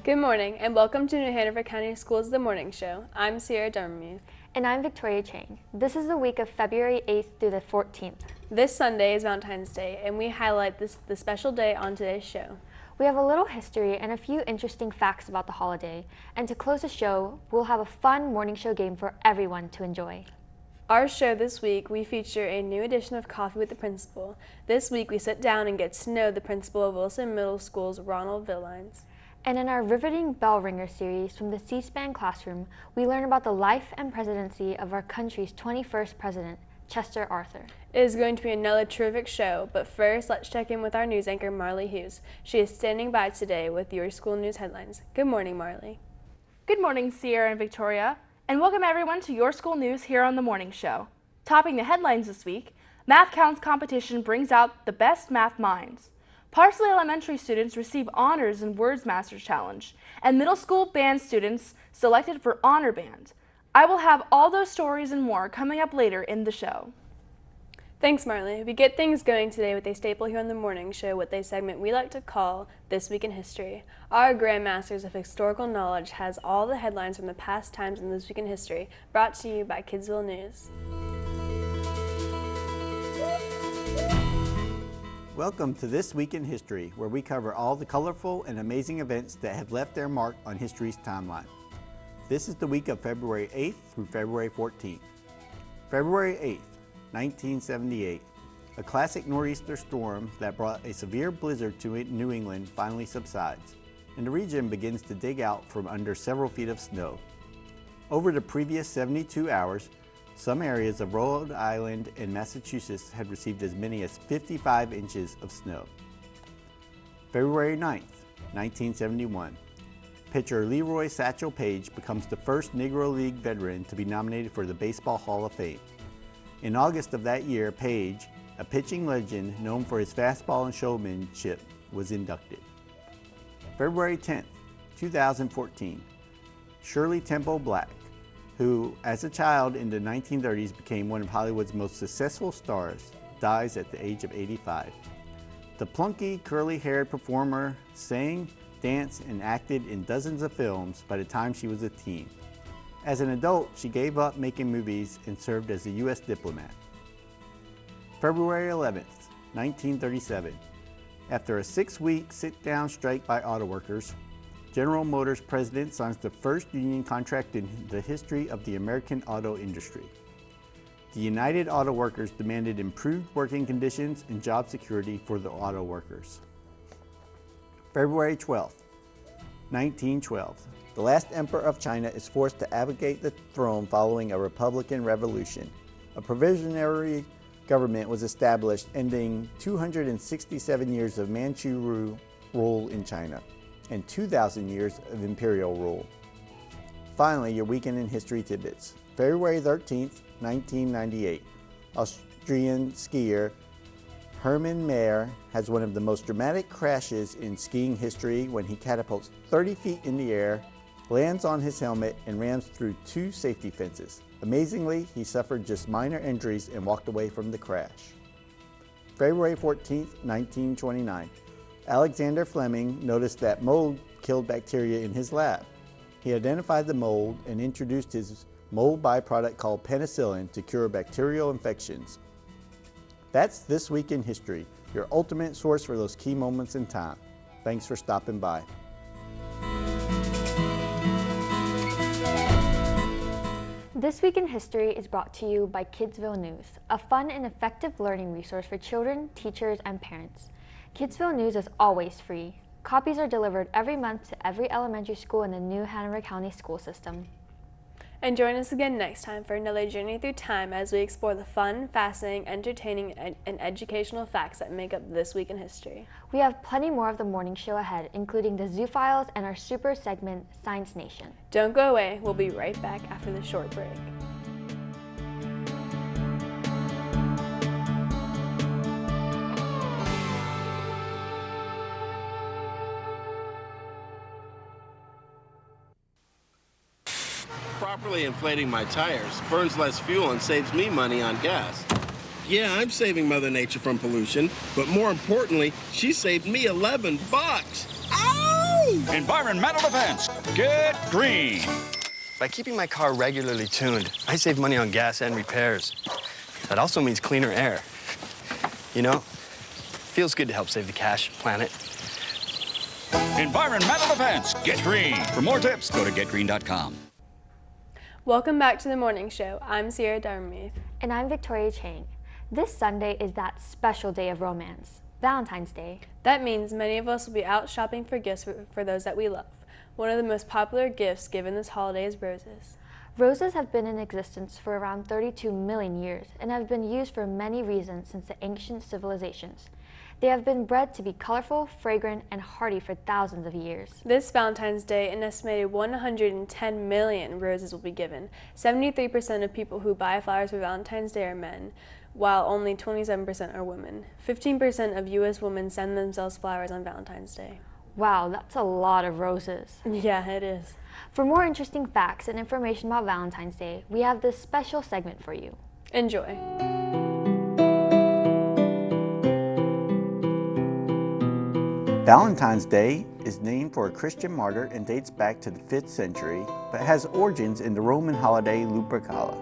Good morning and welcome to New Hanover County Schools The Morning Show. I'm Sierra Dermamuth. And I'm Victoria Chang. This is the week of February 8th through the 14th. This Sunday is Valentine's Day and we highlight the special day on today's show. We have a little history and a few interesting facts about the holiday. And to close the show, we'll have a fun morning show game for everyone to enjoy. Our show this week, we feature a new edition of Coffee with the Principal. This week we sit down and get to know the principal of Wilson Middle School's Ronald Villines. And in our riveting bell ringer series from the C-SPAN classroom, we learn about the life and presidency of our country's 21st president, Chester Arthur. It is going to be another terrific show, but first let's check in with our news anchor, Marley Hughes. She is standing by today with your school news headlines. Good morning, Marley. Good morning, Sierra and Victoria, and welcome everyone to your school news here on The Morning Show. Topping the headlines this week, Math Counts competition brings out the best math minds. Parsley Elementary students receive honors in Words Masters Challenge, and middle school band students selected for Honor Band. I will have all those stories and more coming up later in the show. Thanks, Marley. We get things going today with a staple here on The Morning Show with a segment we like to call This Week in History. Our Grandmasters of Historical Knowledge has all the headlines from the past times in This Week in History, brought to you by Kidsville News. Welcome to This Week in History, where we cover all the colorful and amazing events that have left their mark on history's timeline. This is the week of February 8th through February 14th. February 8th, 1978. A classic nor'easter storm that brought a severe blizzard to New England finally subsides, and the region begins to dig out from under several feet of snow. Over the previous 72 hours, some areas of Rhode Island and Massachusetts had received as many as 55 inches of snow. February 9th, 1971. Pitcher Leroy Satchel Paige becomes the first Negro League veteran to be nominated for the Baseball Hall of Fame. In August of that year, Paige, a pitching legend known for his fastball and showmanship, was inducted. February 10th, 2014. Shirley Temple Black, who, as a child in the 1930s became one of Hollywood's most successful stars, dies at the age of 85. The plunky, curly-haired performer sang, danced, and acted in dozens of films by the time she was a teen. As an adult, she gave up making movies and served as a U.S. diplomat. February 11th, 1937. After a 6-week sit-down strike by auto workers, General Motors president signs the first union contract in the history of the American auto industry. The United Auto Workers demanded improved working conditions and job security for the auto workers. February 12th, 1912. The last emperor of China is forced to abdicate the throne following a Republican revolution. A provisionary government was established, ending 267 years of Manchu rule in China and 2,000 years of imperial rule. Finally, your weekend in history tidbits. February 13th, 1998. Austrian skier Hermann Maier has one of the most dramatic crashes in skiing history when he catapults 30 feet in the air, lands on his helmet, and rams through 2 safety fences. Amazingly, he suffered just minor injuries and walked away from the crash. February 14th, 1929. Alexander Fleming noticed that mold killed bacteria in his lab. He identified the mold and introduced his mold byproduct called penicillin to cure bacterial infections. That's This Week in History, your ultimate source for those key moments in time. Thanks for stopping by. This Week in History is brought to you by Kidsville News, a fun and effective learning resource for children, teachers, and parents. Kidsville News is always free. Copies are delivered every month to every elementary school in the New Hanover County school system. And join us again next time for another journey through time as we explore the fun, fascinating, entertaining, and educational facts that make up This Week in History. We have plenty more of the morning show ahead, including the Zoo Files and our super segment, Science Nation. Don't go away. We'll be right back after the short break. Properly inflating my tires burns less fuel and saves me money on gas. Yeah, I'm saving Mother Nature from pollution, but more importantly, she saved me $11. Ow! Environmental defense. Get green. By keeping my car regularly tuned, I save money on gas and repairs. That also means cleaner air. You know, feels good to help save the cash, planet. Environmental defense. Get green. For more tips, go to getgreen.com. Welcome back to the morning show. I'm Sierra Darmuth. And I'm Victoria Chang. This Sunday is that special day of romance, Valentine's Day. That means many of us will be out shopping for gifts for those that we love. One of the most popular gifts given this holiday is roses. Roses have been in existence for around 32 million years and have been used for many reasons since the ancient civilizations. They have been bred to be colorful, fragrant, and hardy for thousands of years. This Valentine's Day, an estimated 110 million roses will be given. 73% of people who buy flowers for Valentine's Day are men, while only 27% are women. 15% of U.S. women send themselves flowers on Valentine's Day. Wow, that's a lot of roses. Yeah, it is. For more interesting facts and information about Valentine's Day, we have this special segment for you. Enjoy. Valentine's Day is named for a Christian martyr and dates back to the 5th century, but has origins in the Roman holiday Lupercalia.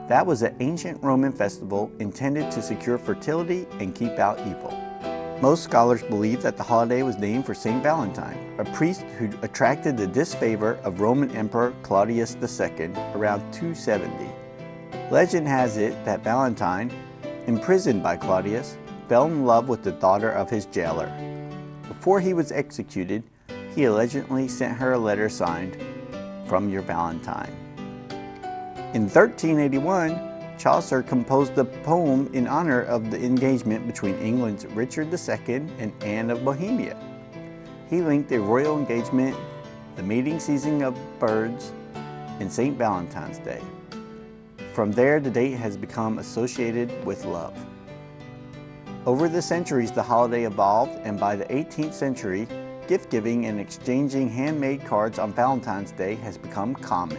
That was an ancient Roman festival intended to secure fertility and keep out evil. Most scholars believe that the holiday was named for Saint Valentine, a priest who attracted the disfavor of Roman Emperor Claudius II around 270. Legend has it that Valentine, imprisoned by Claudius, fell in love with the daughter of his jailer. Before he was executed, he allegedly sent her a letter signed, "From your Valentine." In 1381, Chaucer composed a poem in honor of the engagement between England's Richard II and Anne of Bohemia. He linked a royal engagement, the mating season of birds, and St. Valentine's Day. From there, the date has become associated with love. Over the centuries, the holiday evolved, and by the 18th century, gift-giving and exchanging handmade cards on Valentine's Day has become common.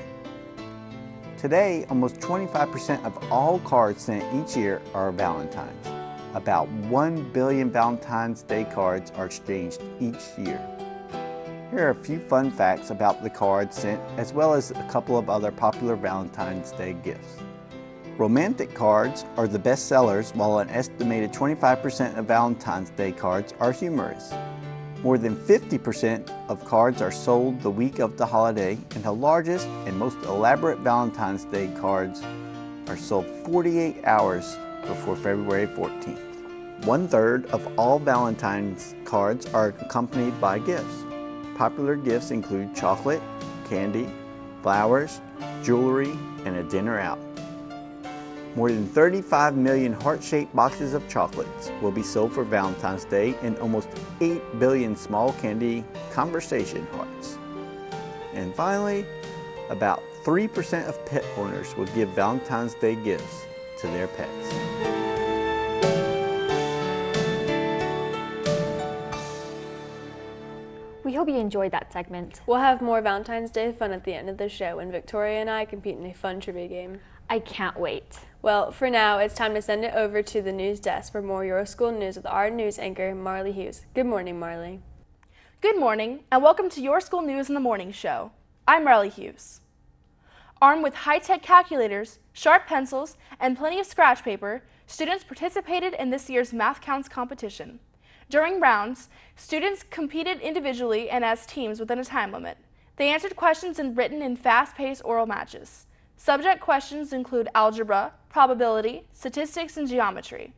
Today, almost 25% of all cards sent each year are Valentines. About 1 billion Valentine's Day cards are exchanged each year. Here are a few fun facts about the cards sent, as well as a couple of other popular Valentine's Day gifts. Romantic cards are the best sellers, while an estimated 25% of Valentine's Day cards are humorous. More than 50% of cards are sold the week of the holiday, and the largest and most elaborate Valentine's Day cards are sold 48 hours before February 14th. 1/3 of all Valentine's cards are accompanied by gifts. Popular gifts include chocolate, candy, flowers, jewelry, and a dinner out. More than 35 million heart-shaped boxes of chocolates will be sold for Valentine's Day, and almost 8 billion small candy conversation hearts. And finally, about 3% of pet owners will give Valentine's Day gifts to their pets. We hope you enjoyed that segment. We'll have more Valentine's Day fun at the end of the show when Victoria and I compete in a fun trivia game. I can't wait. Well, for now, it's time to send it over to the news desk for more Your School News with our news anchor, Marley Hughes. Good morning, Marley. Good morning, and welcome to Your School News in the Morning Show. I'm Marley Hughes. Armed with high-tech calculators, sharp pencils, and plenty of scratch paper, students participated in this year's Math Counts competition. During rounds, students competed individually and as teams within a time limit. They answered questions written in fast-paced oral matches. Subject questions include algebra, probability, statistics, and geometry.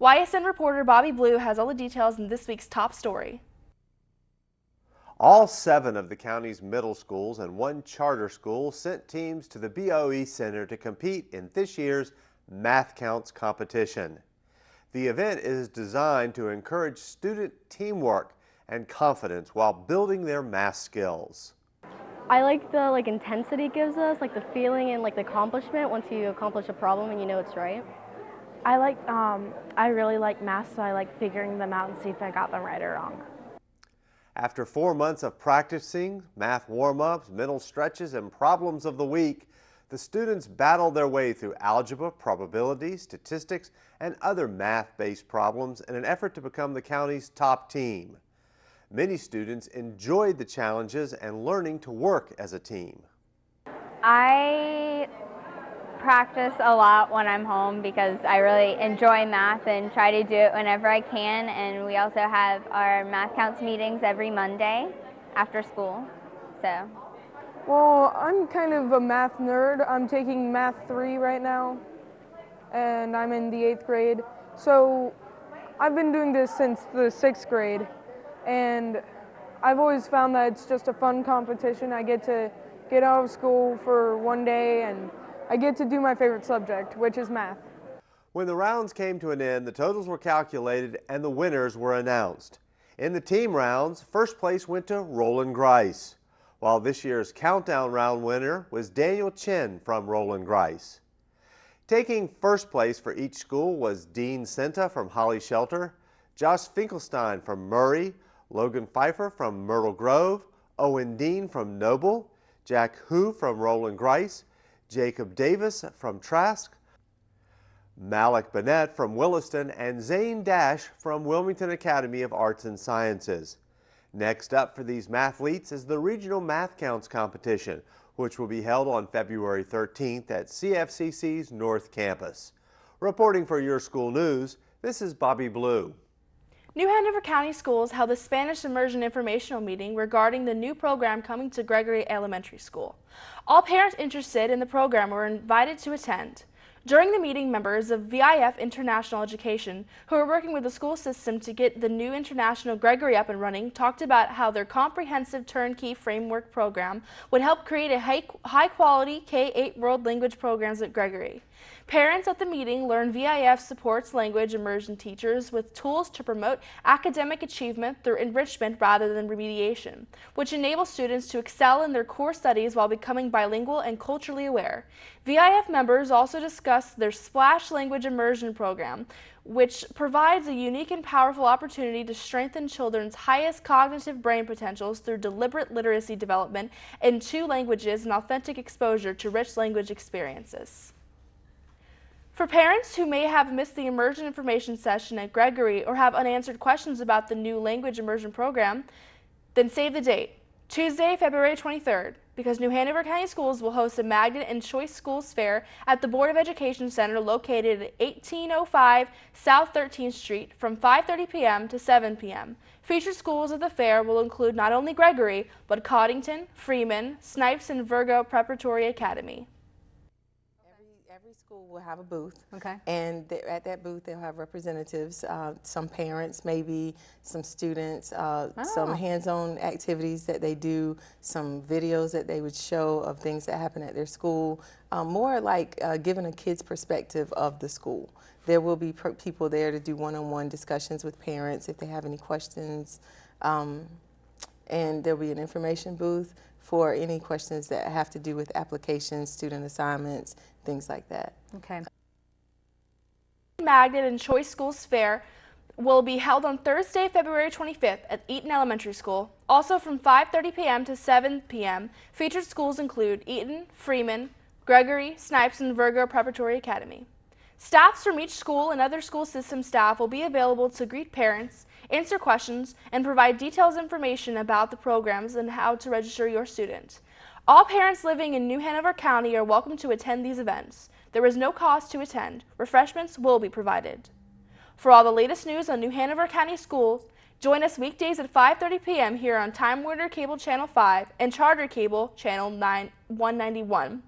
YSN reporter Bobby Blue has all the details in this week's top story. All 7 of the county's middle schools and 1 charter school sent teams to the BOE Center to compete in this year's Math Counts competition. The event is designed to encourage student teamwork and confidence while building their math skills. I like the intensity it gives us, the feeling and the accomplishment once you accomplish a problem and you know it's right. I really like math, so I like figuring them out and see if I got them right or wrong. After 4 months of practicing math warm-ups, mental stretches, and problems of the week, the students battled their way through algebra, probability, statistics, and other math-based problems in an effort to become the county's top team. Many students enjoyed the challenges and learning to work as a team. I practice a lot when I'm home because I really enjoy math and try to do it whenever I can. And we also have our Math Counts meetings every Monday after school. Well, I'm kind of a math nerd. I'm taking Math 3 right now, and I'm in the 8th grade. So I've been doing this since the 6th grade, and I've always found that it's just a fun competition. I get to get out of school for one day, and I get to do my favorite subject, which is math. When the rounds came to an end, the totals were calculated and the winners were announced. In the team rounds, first place went to Roland Grice, while this year's countdown round winner was Daniel Chen from Roland Grice. Taking first place for each school was Dean Senta from Holly Shelter, Josh Finkelstein from Murray, Logan Pfeiffer from Myrtle Grove, Owen Dean from Noble, Jack Hu from Roland Grice, Jacob Davis from Trask, Malik Bennett from Williston, and Zane Dash from Wilmington Academy of Arts and Sciences. Next up for these mathletes is the Regional Math Counts competition, which will be held on February 13th at CFCC's North Campus. Reporting for Your School News, this is Bobby Blue. New Hanover County Schools held a Spanish immersion informational meeting regarding the new program coming to Gregory Elementary School. All parents interested in the program were invited to attend. During the meeting, members of VIF International Education, who are working with the school system to get the new International Gregory up and running, talked about how their comprehensive turnkey framework program would help create a high-quality K-8 world language programs at Gregory. Parents at the meeting learned VIF supports language immersion teachers with tools to promote academic achievement through enrichment rather than remediation, which enables students to excel in their core studies while becoming bilingual and culturally aware. VIF members also discussed their Splash Language Immersion program, which provides a unique and powerful opportunity to strengthen children's highest cognitive brain potentials through deliberate literacy development in 2 languages and authentic exposure to rich language experiences. For parents who may have missed the immersion information session at Gregory or have unanswered questions about the new language immersion program, then save the date, Tuesday, February 23rd, because New Hanover County Schools will host a Magnet and Choice Schools Fair at the Board of Education Center located at 1805 South 13th Street from 5:30 p.m. to 7 p.m. Featured schools at the fair will include not only Gregory, but Coddington, Freeman, Snipes, and Virgo Preparatory Academy. Every school will have a booth, and at that booth they'll have representatives, some parents, maybe some students, some hands-on activities that they do, some videos that they would show of things that happen at their school, more like giving a kid's perspective of the school. There will be people there to do one-on-one discussions with parents if they have any questions, and there'll be an information booth for any questions that have to do with applications, student assignments, things like that. Okay. Magnet and Choice Schools Fair will be held on Thursday, February 25th at Eaton Elementary School. Also from 5:30 p.m. to 7 p.m., featured schools include Eaton, Freeman, Gregory, Snipes, and Virgo Preparatory Academy. Staffs from each school and other school system staff will be available to greet parents, answer questions, and provide detailed information about the programs and how to register your student. All parents living in New Hanover County are welcome to attend these events. There is no cost to attend. Refreshments will be provided. For all the latest news on New Hanover County Schools, join us weekdays at 5:30 p.m. here on Time Warner Cable Channel 5 and Charter Cable Channel 191.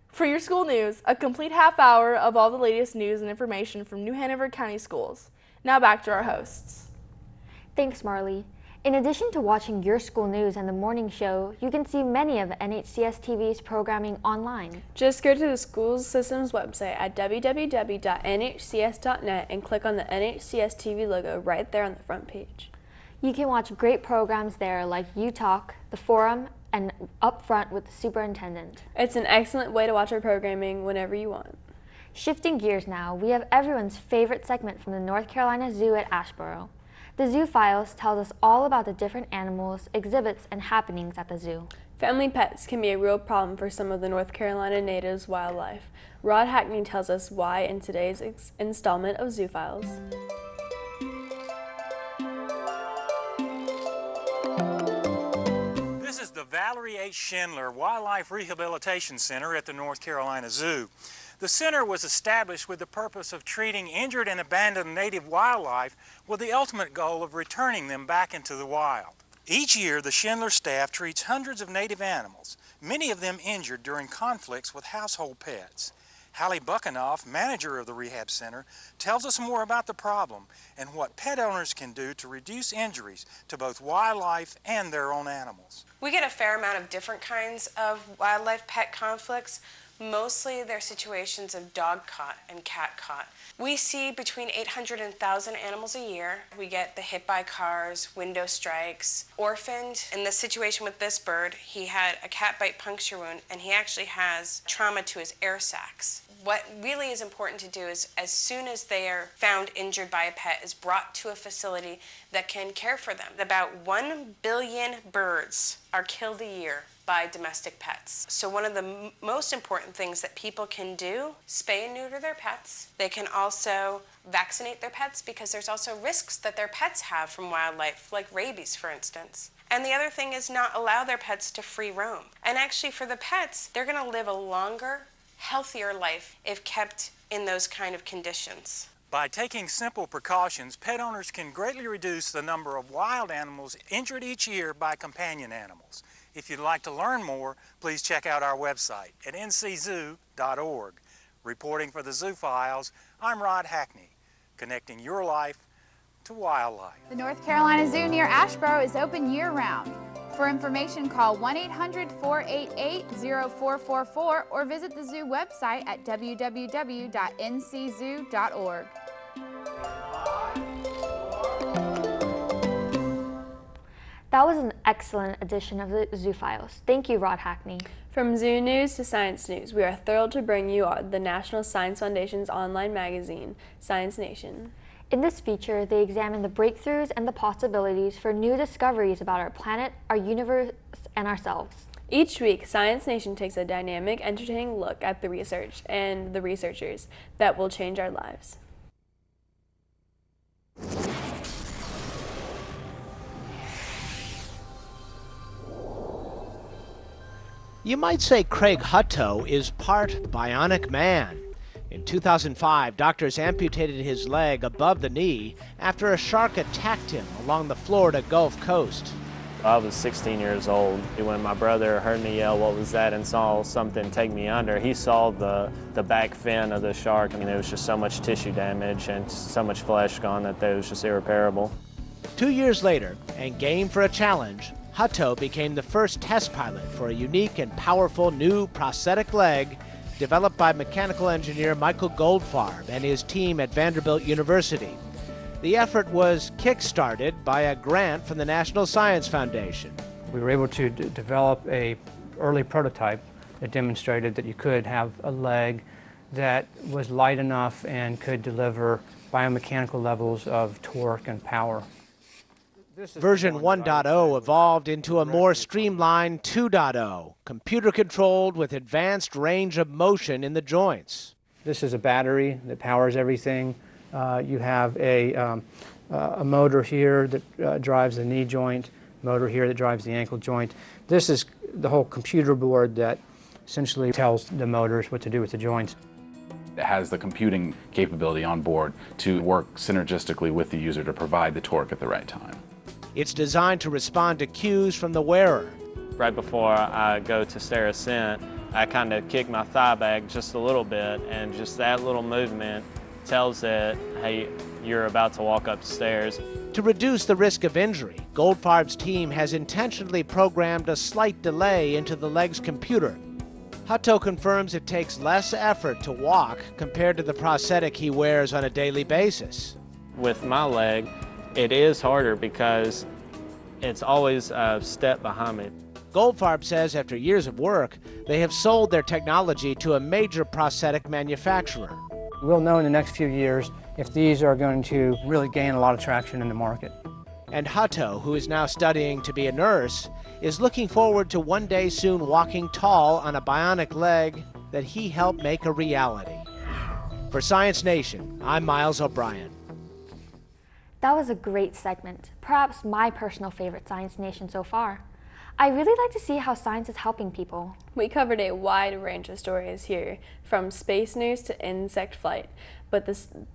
For Your School News, a complete half hour of all the latest news and information from New Hanover County Schools. Now back to our hosts. Thanks, Marley. In addition to watching your school news and the morning show, you can see many of NHCS TV's programming online. Just go to the school system's website at www.nhcs.net and click on the NHCS TV logo right there on the front page. You can watch great programs there like You Talk, The Forum, and Up Front with the Superintendent. It's an excellent way to watch our programming whenever you want. Shifting gears now, we have everyone's favorite segment from the North Carolina Zoo at Asheboro. The Zoo Files tells us all about the different animals, exhibits, and happenings at the zoo. Family pets can be a real problem for some of the North Carolina natives' wildlife. Rod Hackney tells us why in today's installment of Zoo Files. This is the Valerie H. Schindler Wildlife Rehabilitation Center at the North Carolina Zoo. The center was established with the purpose of treating injured and abandoned native wildlife with the ultimate goal of returning them back into the wild. Each year, the Schindler staff treats hundreds of native animals, many of them injured during conflicts with household pets. Hallie Buckenoff, manager of the rehab center, tells us more about the problem and what pet owners can do to reduce injuries to both wildlife and their own animals. We get a fair amount of different kinds of wildlife pet conflicts. Mostly they're situations of dog caught and cat caught. We see between 800 and 1,000 animals a year. We get the hit by cars, window strikes, orphaned. In the situation with this bird, he had a cat bite puncture wound and he actually has trauma to his air sacs. What really is important to do is as soon as they are found injured by a pet is brought to a facility that can care for them. About 1 billion birds are killed a year by domestic pets. So one of the most important things that people can do, spay and neuter their pets. They can also vaccinate their pets because there's also risks that their pets have from wildlife, like rabies, for instance. And the other thing is not allow their pets to free roam. And actually for the pets, they're gonna live a longer, healthier life if kept in those kind of conditions. By taking simple precautions, pet owners can greatly reduce the number of wild animals injured each year by companion animals. If you'd like to learn more, please check out our website at nczoo.org. Reporting for the Zoo Files, I'm Rod Hackney, connecting your life to wildlife. The North Carolina Zoo near Asheboro is open year-round. For information, call 1-800-488-0444 or visit the zoo website at www.nczoo.org. That was an excellent edition of the Zoo Files. Thank you, Rod Hackney. From Zoo News to Science News, we are thrilled to bring you the National Science Foundation's online magazine, Science Nation. In this feature, they examine the breakthroughs and the possibilities for new discoveries about our planet, our universe, and ourselves. Each week, Science Nation takes a dynamic, entertaining look at the research and the researchers that will change our lives. You might say Craig Hutto is part bionic man. In 2005, doctors amputated his leg above the knee after a shark attacked him along the Florida Gulf Coast. I was 16 years old when my brother heard me yell, "What was that?" and saw something take me under. He saw the back fin of the shark. I mean, there was just so much tissue damage and so much flesh gone that it was just irreparable. 2 years later, and game for a challenge, Hutto became the first test pilot for a unique and powerful new prosthetic leg developed by mechanical engineer Michael Goldfarb and his team at Vanderbilt University. The effort was kick-started by a grant from the National Science Foundation. We were able to develop an early prototype that demonstrated that you could have a leg that was light enough and could deliver biomechanical levels of torque and power. Version 1.0 evolved into a more streamlined 2.0, computer-controlled with advanced range of motion in the joints. This is a battery that powers everything. You have a motor here that drives the knee joint, motor here that drives the ankle joint. This is the whole computer board that essentially tells the motors what to do with the joints. It has the computing capability on board to work synergistically with the user to provide the torque at the right time. It's designed to respond to cues from the wearer. Right before I go to stair ascent, I kind of kick my thigh back just a little bit, and just that little movement tells it, hey, you're about to walk upstairs. To reduce the risk of injury, Goldfarb's team has intentionally programmed a slight delay into the leg's computer. Hutto confirms it takes less effort to walk compared to the prosthetic he wears on a daily basis. With my leg, it is harder because it's always a step behind me. Goldfarb says after years of work, they have sold their technology to a major prosthetic manufacturer. We'll know in the next few years if these are going to really gain a lot of traction in the market. And Hutto, who is now studying to be a nurse, is looking forward to one day soon walking tall on a bionic leg that he helped make a reality. For Science Nation, I'm Miles O'Brien. That was a great segment, perhaps my personal favorite Science Nation so far. I really like to see how science is helping people. We covered a wide range of stories here, from space news to insect flight, but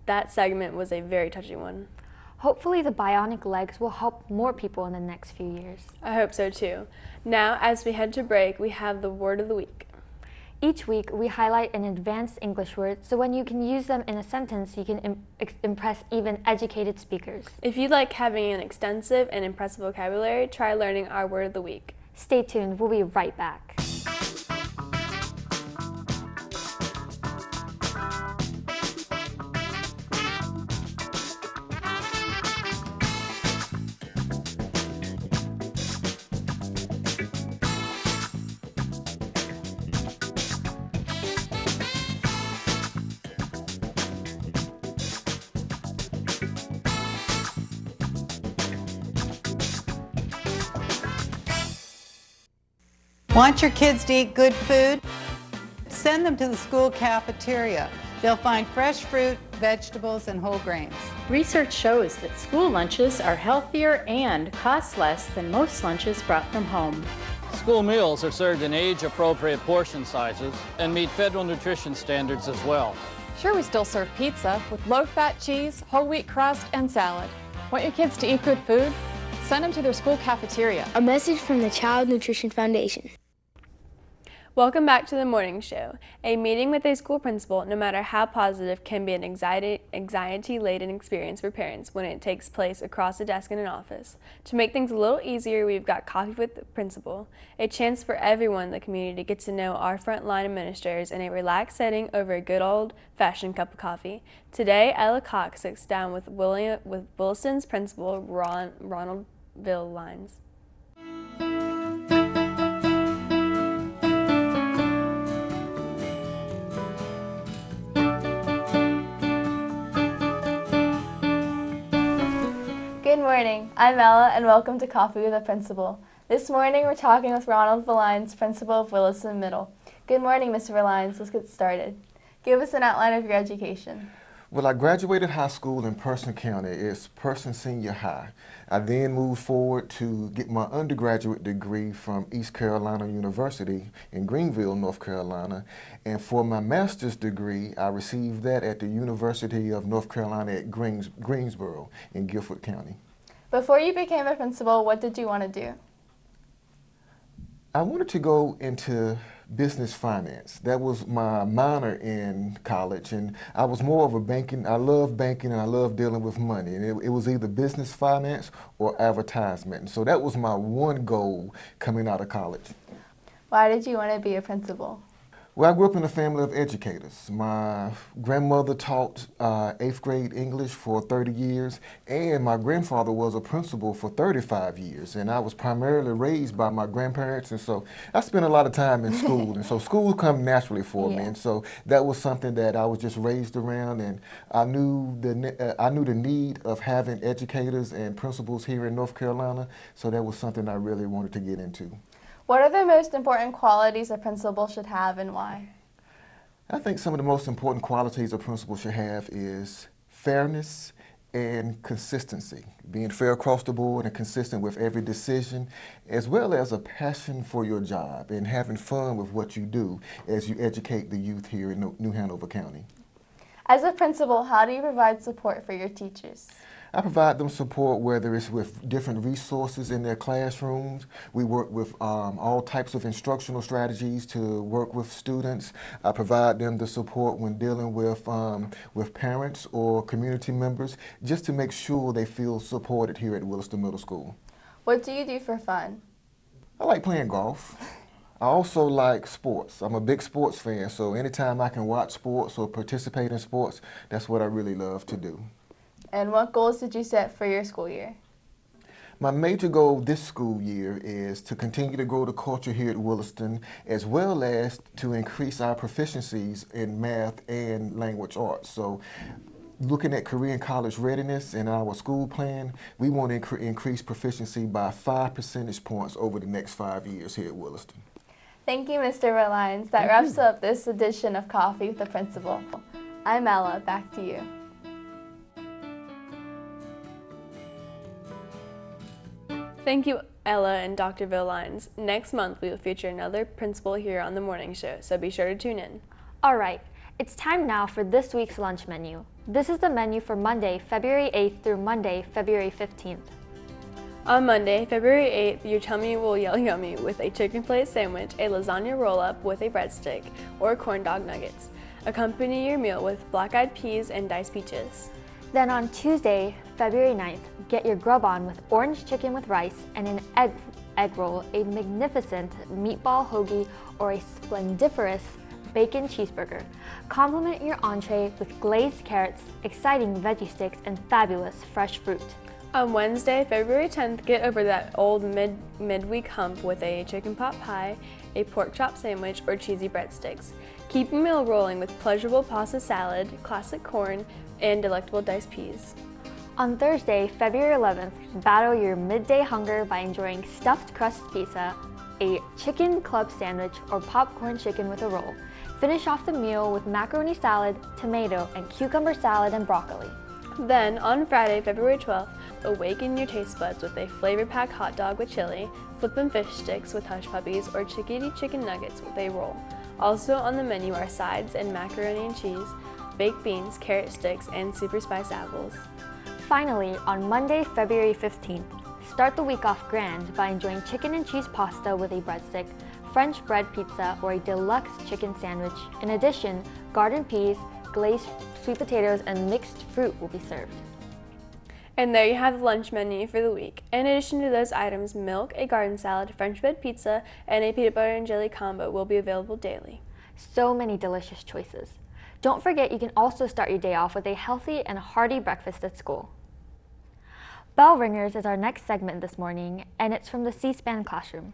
that segment was a very touching one. Hopefully the bionic legs will help more people in the next few years. I hope so too. Now, as we head to break, we have the word of the week. Each week, we highlight an advanced English word, so when you can use them in a sentence, you can impress even educated speakers. If you like having an extensive and impressive vocabulary, try learning our word of the week. Stay tuned, we'll be right back. Want your kids to eat good food? Send them to the school cafeteria. They'll find fresh fruit, vegetables, and whole grains. Research shows that school lunches are healthier and cost less than most lunches brought from home. School meals are served in age-appropriate portion sizes and meet federal nutrition standards as well. Sure, we still serve pizza with low-fat cheese, whole wheat crust, and salad. Want your kids to eat good food? Send them to their school cafeteria. A message from the Child Nutrition Foundation. Welcome back to the morning show. A meeting with a school principal, no matter how positive, can be an anxiety-laden experience for parents when it takes place across a desk in an office. To make things a little easier, we've got Coffee with the Principal, a chance for everyone in the community to get to know our frontline administrators in a relaxed setting over a good old-fashioned cup of coffee. Today, Ella Cox sits down with Williston's principal, Ronald Villines. Good morning, I'm Ella and welcome to Coffee with the Principal. This morning we're talking with Ronald Villines, principal of Williston Middle. Good morning, Mr. Villines. Let's get started. Give us an outline of your education. Well, I graduated high school in Person County. It's Person Senior High. I then moved forward to get my undergraduate degree from East Carolina University in Greenville, North Carolina. And for my master's degree, I received that at the University of North Carolina at Greensboro in Guilford County. Before you became a principal, what did you want to do? I wanted to go into business finance. That was my minor in college, and I was more of a banking. I love banking and I love dealing with money, and it was either business finance or advertisement. And so that was my one goal coming out of college. Why did you want to be a principal? Well, I grew up in a family of educators. My grandmother taught 8th grade English for 30 years, and my grandfather was a principal for 35 years. And I was primarily raised by my grandparents, and so I spent a lot of time in school. And so school come naturally for me, and so that was something that I was just raised around. And I knew the need of having educators and principals here in North Carolina, so that was something I really wanted to get into. What are the most important qualities a principal should have and why? I think some of the most important qualities a principal should have is fairness and consistency. Being fair across the board and consistent with every decision, as well as a passion for your job and having fun with what you do as you educate the youth here in New Hanover County. As a principal, how do you provide support for your teachers? I provide them support, whether it's with different resources in their classrooms. We work with all types of instructional strategies to work with students. I provide them the support when dealing with parents or community members, just to make sure they feel supported here at Williston Middle School. What do you do for fun? I like playing golf. I also like sports. I'm a big sports fan, so anytime I can watch sports or participate in sports, that's what I really love to do. And what goals did you set for your school year? My major goal this school year is to continue to grow the culture here at Williston, as well as to increase our proficiencies in math and language arts. So, looking at career and college readiness in our school plan, we want to increase proficiency by 5 percentage points over the next 5 years here at Williston. Thank you, Mr. Verlines. That wraps up this edition of Coffee with the Principal. I'm Ella. Back to you. Thank you, Ella and Dr. Verlines. Next month, we will feature another principal here on The Morning Show, so be sure to tune in. All right, it's time now for this week's lunch menu. This is the menu for Monday, February 8th through Monday, February 15th. On Monday, February 8th, your tummy will yell yummy with a chicken fillet sandwich, a lasagna roll-up with a breadstick, or corn dog nuggets. Accompany your meal with black-eyed peas and diced peaches. Then on Tuesday, February 9th, get your grub on with orange chicken with rice and an egg roll, a magnificent meatball hoagie, or a splendiferous bacon cheeseburger. Complement your entree with glazed carrots, exciting veggie sticks, and fabulous fresh fruit. On Wednesday, February 10th, get over that old midweek hump with a chicken pot pie, a pork chop sandwich, or cheesy breadsticks. Keep your meal rolling with pleasurable pasta salad, classic corn, and delectable diced peas. On Thursday, February 11th, battle your midday hunger by enjoying stuffed crust pizza, a chicken club sandwich, or popcorn chicken with a roll. Finish off the meal with macaroni salad, tomato, and cucumber salad and broccoli. Then, on Friday, February 12th, awaken your taste buds with a flavor-packed hot dog with chili, flippin' fish sticks with hush puppies, or chickadee chicken nuggets with a roll. Also on the menu are sides and macaroni and cheese, baked beans, carrot sticks, and super spiced apples. Finally, on Monday, February 15th, start the week off grand by enjoying chicken and cheese pasta with a breadstick, French bread pizza, or a deluxe chicken sandwich. In addition, garden peas, glazed sweet potatoes, and mixed fruit will be served. And there you have the lunch menu for the week. In addition to those items, milk, a garden salad, French bread pizza, and a peanut butter and jelly combo will be available daily. So many delicious choices. Don't forget you can also start your day off with a healthy and hearty breakfast at school. Bell Ringers is our next segment this morning, and it's from the C-SPAN classroom.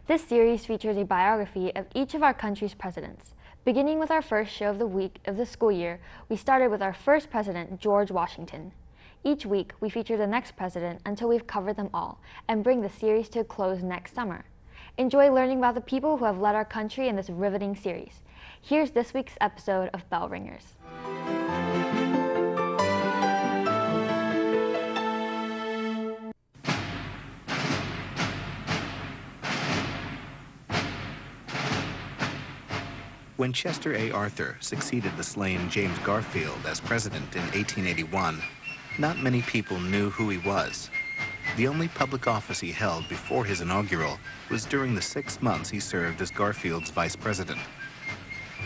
This series features a biography of each of our country's presidents. Beginning with our first show of the week of the school year, we started with our first president, George Washington. Each week, we feature the next president until we've covered them all, and bring the series to a close next summer. Enjoy learning about the people who have led our country in this riveting series. Here's this week's episode of Bell Ringers. When Chester A. Arthur succeeded the slain James Garfield as president in 1881, not many people knew who he was. The only public office he held before his inaugural was during the 6 months he served as Garfield's vice president.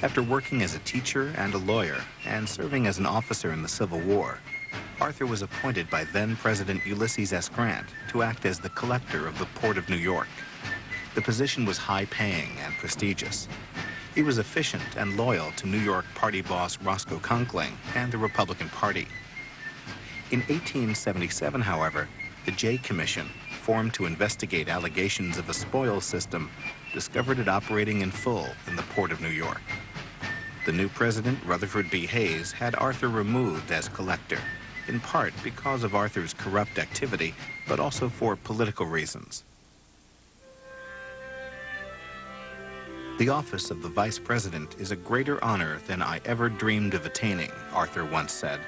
After working as a teacher and a lawyer and serving as an officer in the Civil War, Arthur was appointed by then-President Ulysses S. Grant to act as the collector of the Port of New York. The position was high-paying and prestigious. He was efficient and loyal to New York party boss Roscoe Conkling and the Republican Party. In 1877, however, the Jay Commission, formed to investigate allegations of a spoils system, discovered it operating in full in the Port of New York. The new president, Rutherford B. Hayes, had Arthur removed as collector, in part because of Arthur's corrupt activity, but also for political reasons. The office of the vice president is a greater honor than I ever dreamed of attaining, Arthur once said.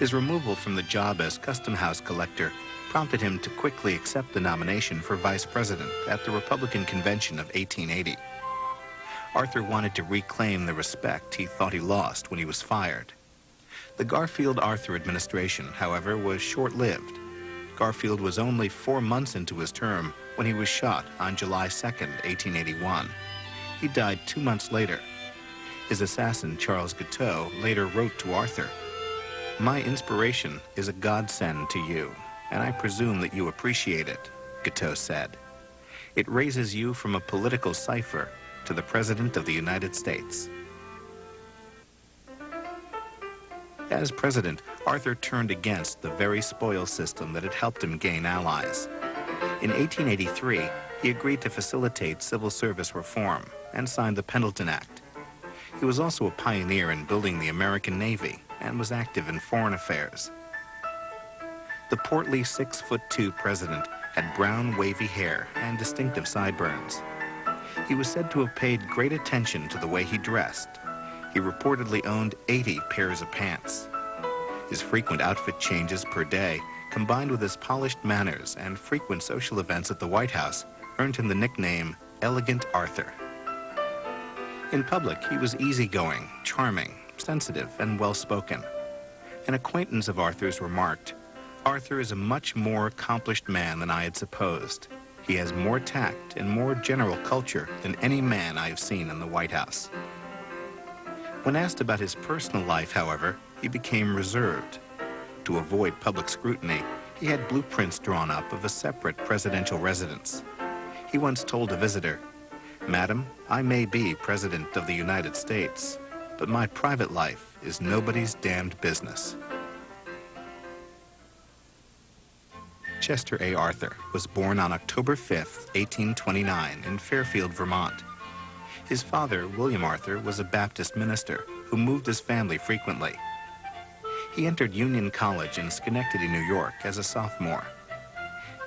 His removal from the job as custom house collector prompted him to quickly accept the nomination for vice president at the Republican Convention of 1880. Arthur wanted to reclaim the respect he thought he lost when he was fired. The Garfield-Arthur administration, however, was short-lived. Garfield was only 4 months into his term when he was shot on July 2nd, 1881. He died 2 months later. His assassin, Charles Guiteau, later wrote to Arthur, "My inspiration is a godsend to you, and I presume that you appreciate it," Guiteau said. "It raises you from a political cipher to the President of the United States." As president, Arthur turned against the very spoils system that had helped him gain allies. In 1883, he agreed to facilitate civil service reform and signed the Pendleton Act. He was also a pioneer in building the American Navy and was active in foreign affairs. The portly 6'2" president had brown, wavy hair and distinctive sideburns. He was said to have paid great attention to the way he dressed. He reportedly owned 80 pairs of pants. His frequent outfit changes per day, combined with his polished manners and frequent social events at the White House, earned him the nickname Elegant Arthur. In public, he was easygoing, charming, sensitive, and well-spoken. An acquaintance of Arthur's remarked, "Arthur is a much more accomplished man than I had supposed. He has more tact and more general culture than any man I have seen in the White House." When asked about his personal life, however, he became reserved. To avoid public scrutiny, he had blueprints drawn up of a separate presidential residence. He once told a visitor, "Madam, I may be President of the United States, but my private life is nobody's damned business." Chester A. Arthur was born on October 5, 1829, in Fairfield, Vermont. His father, William Arthur, was a Baptist minister who moved his family frequently. He entered Union College in Schenectady, New York, as a sophomore.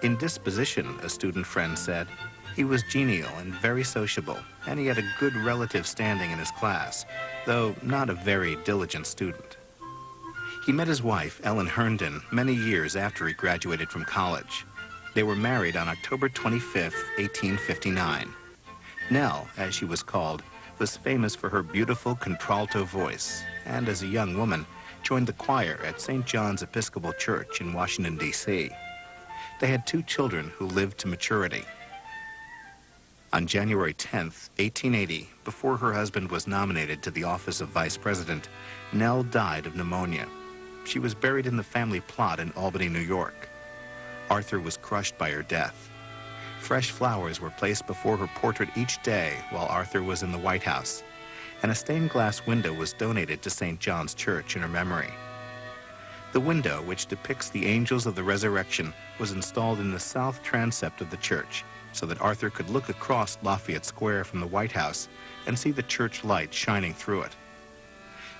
In disposition, a student friend said, he was genial and very sociable, and he had a good relative standing in his class, though not a very diligent student. He met his wife, Ellen Herndon, many years after he graduated from college. They were married on October 25, 1859. Nell, as she was called, was famous for her beautiful contralto voice, and as a young woman, joined the choir at St. John's Episcopal Church in Washington, D.C. They had 2 children who lived to maturity. On January 10, 1880, before her husband was nominated to the office of vice president, Nell died of pneumonia. She was buried in the family plot in Albany, New York. Arthur was crushed by her death. Fresh flowers were placed before her portrait each day while Arthur was in the White House, and a stained glass window was donated to St. John's Church in her memory. The window, which depicts the angels of the resurrection, was installed in the south transept of the church so that Arthur could look across Lafayette Square from the White House and see the church light shining through it.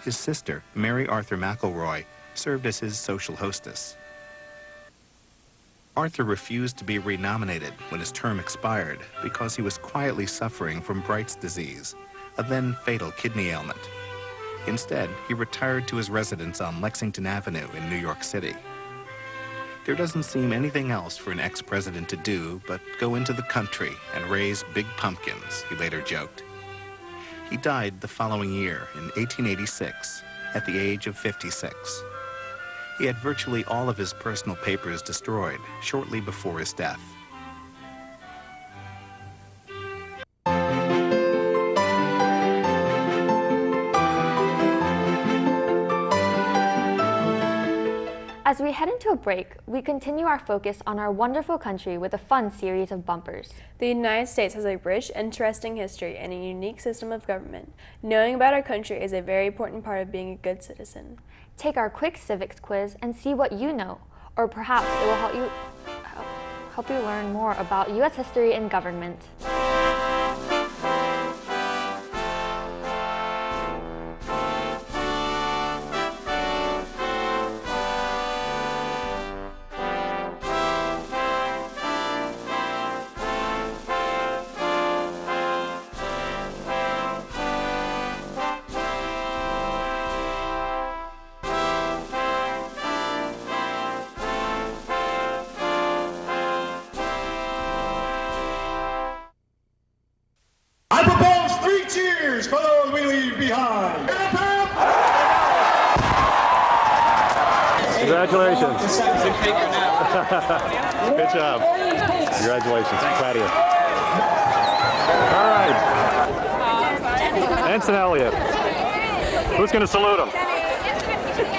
His sister, Mary Arthur McElroy, served as his social hostess. Arthur refused to be renominated when his term expired because he was quietly suffering from Bright's disease, a then fatal kidney ailment. Instead, he retired to his residence on Lexington Avenue in New York City. There doesn't seem anything else for an ex-president to do but go into the country and raise big pumpkins, he later joked. He died the following year in 1886 at the age of 56. He had virtually all of his personal papers destroyed shortly before his death. As we head into a break, we continue our focus on our wonderful country with a fun series of bumpers. The United States has a rich, interesting history and a unique system of government. Knowing about our country is a very important part of being a good citizen. Take our quick civics quiz and see what you know, or perhaps it will help you learn more about U.S. history and government. For those we leave behind. Congratulations. Good job. Congratulations. Proud of you. All right. Ensign Elliott. Who's going to salute him?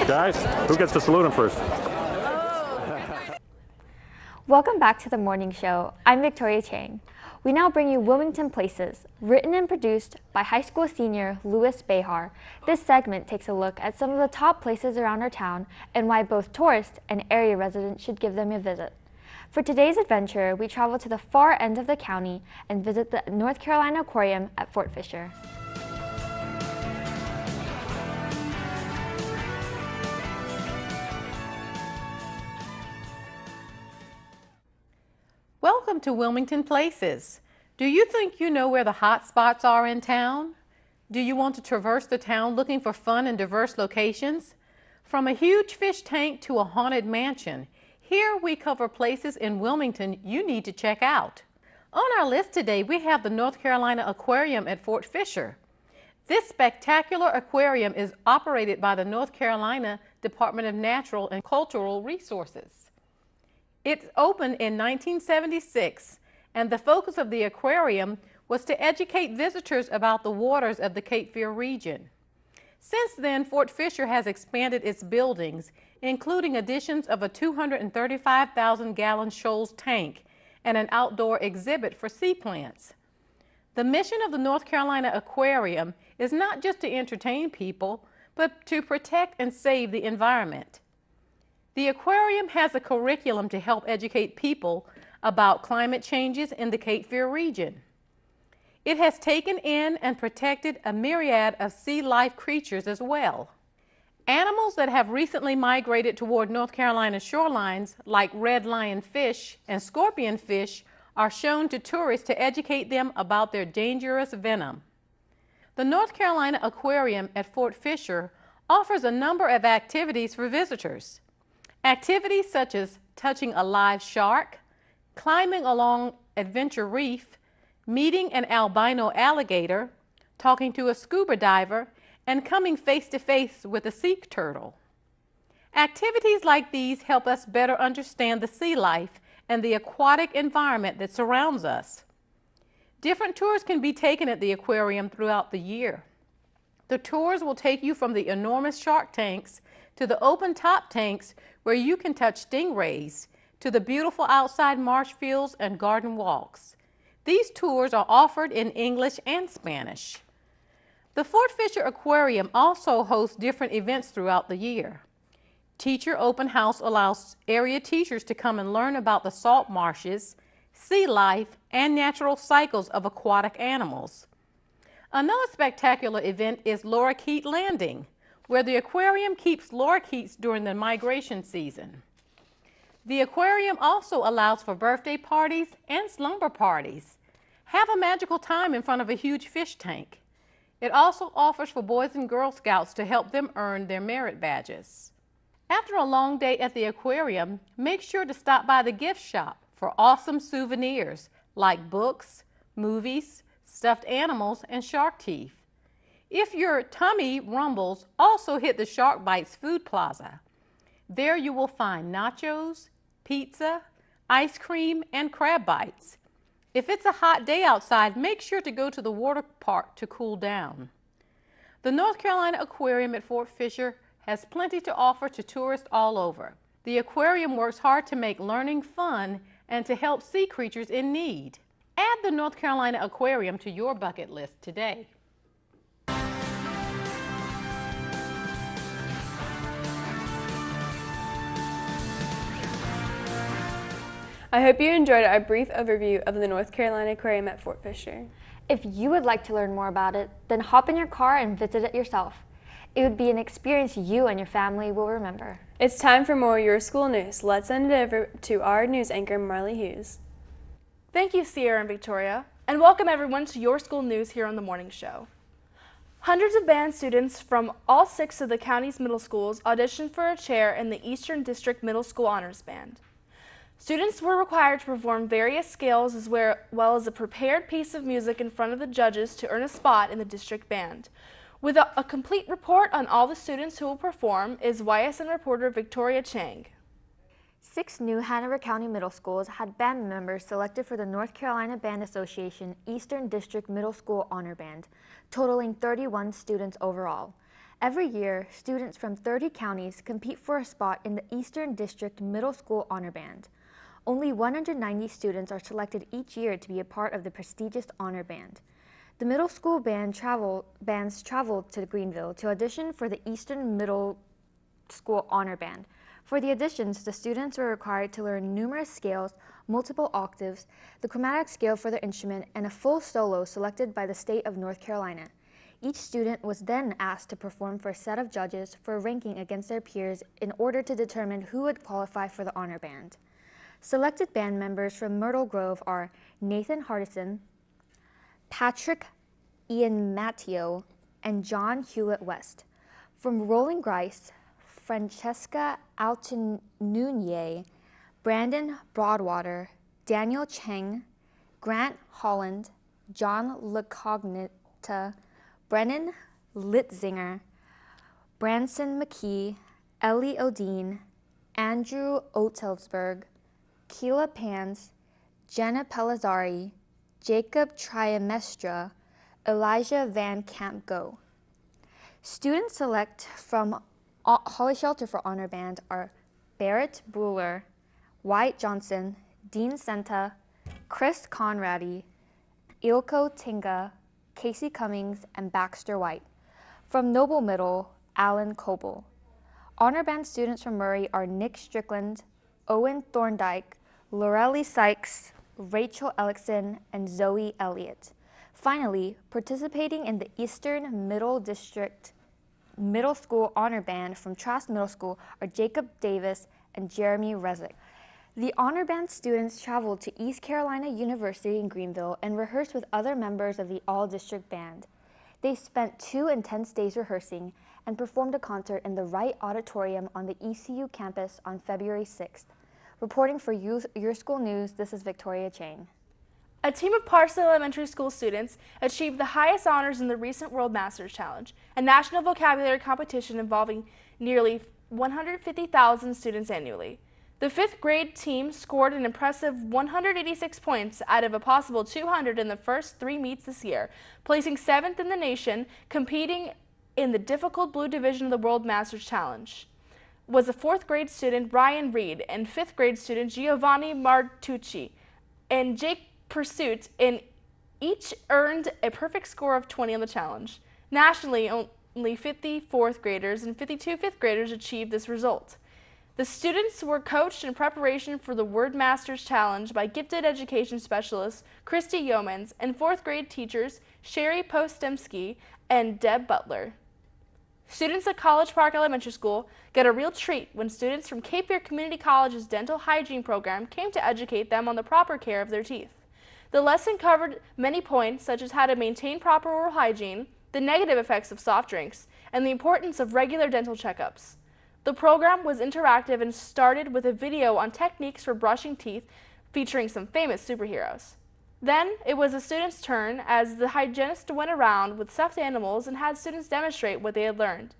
Guys, who gets to salute him first? Welcome back to the morning show. I'm Victoria Chang. We now bring you Wilmington Places, written and produced by high school senior Louis Behar. This segment takes a look at some of the top places around our town and why both tourists and area residents should give them a visit. For today's adventure, we travel to the far end of the county and visit the North Carolina Aquarium at Fort Fisher. Welcome to Wilmington Places. Do you think you know where the hot spots are in town? Do you want to traverse the town looking for fun and diverse locations? From a huge fish tank to a haunted mansion, here we cover places in Wilmington you need to check out. On our list today, we have the North Carolina Aquarium at Fort Fisher. This spectacular aquarium is operated by the North Carolina Department of Natural and Cultural Resources. It opened in 1976, and the focus of the aquarium was to educate visitors about the waters of the Cape Fear region. Since then, Fort Fisher has expanded its buildings, including additions of a 235,000-gallon Shoals tank and an outdoor exhibit for sea plants. The mission of the North Carolina Aquarium is not just to entertain people, but to protect and save the environment. The aquarium has a curriculum to help educate people about climate changes in the Cape Fear region. It has taken in and protected a myriad of sea life creatures as well. Animals that have recently migrated toward North Carolina shorelines, like red lionfish and scorpionfish, are shown to tourists to educate them about their dangerous venom. The North Carolina Aquarium at Fort Fisher offers a number of activities for visitors. Activities such as touching a live shark, climbing along Adventure Reef, meeting an albino alligator, talking to a scuba diver, and coming face-to-face with a sea turtle. Activities like these help us better understand the sea life and the aquatic environment that surrounds us. Different tours can be taken at the aquarium throughout the year. The tours will take you from the enormous shark tanks to the open top tanks where you can touch stingrays, to the beautiful outside marsh fields and garden walks. These tours are offered in English and Spanish. The Fort Fisher Aquarium also hosts different events throughout the year. Teacher Open House allows area teachers to come and learn about the salt marshes, sea life, and natural cycles of aquatic animals. Another spectacular event is Lorikeet Landing, where the aquarium keeps lorikeets during the migration season. The aquarium also allows for birthday parties and slumber parties. Have a magical time in front of a huge fish tank. It also offers for Boys and Girl Scouts to help them earn their merit badges. After a long day at the aquarium, make sure to stop by the gift shop for awesome souvenirs like books, movies, stuffed animals, and shark teeth. If your tummy rumbles, also hit the Shark Bites Food Plaza. There you will find nachos, pizza, ice cream, and crab bites. If it's a hot day outside, make sure to go to the water park to cool down. The North Carolina Aquarium at Fort Fisher has plenty to offer to tourists all over. The aquarium works hard to make learning fun and to help sea creatures in need. Add the North Carolina Aquarium to your bucket list today. I hope you enjoyed our brief overview of the North Carolina Aquarium at Fort Fisher. If you would like to learn more about it, then hop in your car and visit it yourself. It would be an experience you and your family will remember. It's time for more Your School News. Let's send it over to our news anchor, Marley Hughes. Thank you, Sierra and Victoria, and welcome everyone to Your School News here on the morning show. Hundreds of band students from all 6 of the county's middle schools auditioned for a chair in the Eastern District Middle School Honors Band. Students were required to perform various scales as well as a prepared piece of music in front of the judges to earn a spot in the district band. With a complete report on all the students who will perform is YSN reporter Victoria Chang. 6 new Hanover County middle schools had band members selected for the North Carolina Band Association Eastern District Middle School Honor Band, totaling 31 students overall. Every year, students from 30 counties compete for a spot in the Eastern District Middle School Honor Band. Only 190 students are selected each year to be a part of the prestigious Honor Band. The middle school bands traveled to Greenville to audition for the Eastern Middle School Honor Band. For the auditions, the students were required to learn numerous scales, multiple octaves, the chromatic scale for their instrument, and a full solo selected by the state of North Carolina. Each student was then asked to perform for a set of judges for ranking against their peers in order to determine who would qualify for the honor band. Selected band members from Myrtle Grove are Nathan Hardison, Patrick Ian Matteo, and John Hewlett West. From Rolling Grice, Francesca Altinunier, Brandon Broadwater, Daniel Cheng, Grant Holland, John LeCognita, Brennan Litzinger, Branson McKee, Ellie Odine, Andrew Otelsberg, Keela Pans, Jenna Pelizzari, Jacob Triamestra, Elijah Van Camp Go. Students select from Holly Shelter for Honor Band are Barrett Brewer, Wyatt Johnson, Dean Senta, Chris Conradi, Ilko Tinga, Casey Cummings, and Baxter White. From Noble Middle, Alan Coble. Honor Band students from Murray are Nick Strickland, Owen Thorndike, Lorelli Sykes, Rachel Ellickson, and Zoe Elliott. Finally, participating in the Eastern Middle District Middle School Honor Band from Trask Middle School are Jacob Davis and Jeremy Rezick. The Honor Band students traveled to East Carolina University in Greenville and rehearsed with other members of the All-District Band. They spent 2 intense days rehearsing and performed a concert in the Wright Auditorium on the ECU campus on February 6th. Reporting for Your School News, this is Victoria Chang. A team of Parsley Elementary School students achieved the highest honors in the recent World Masters Challenge, a national vocabulary competition involving nearly 150,000 students annually. The 5th grade team scored an impressive 186 points out of a possible 200 in the first 3 meets this year, placing 7th in the nation, competing in the difficult blue division of the World Masters Challenge. Was a 4th grade student Ryan Reed and 5th grade student Giovanni Martucci and Jake Pursuit, and each earned a perfect score of 20 on the challenge. Nationally, only 50 4th graders and 52 5th graders achieved this result. The students were coached in preparation for the Word Masters Challenge by gifted education specialist Christy Yeomans and 4th grade teachers Sherry Postemski and Deb Butler. Students at College Park Elementary School got a real treat when students from Cape Fear Community College's dental hygiene program came to educate them on the proper care of their teeth. The lesson covered many points such as how to maintain proper oral hygiene, the negative effects of soft drinks, and the importance of regular dental checkups. The program was interactive and started with a video on techniques for brushing teeth featuring some famous superheroes. Then it was the students' turn as the hygienist went around with stuffed animals and had students demonstrate what they had learned.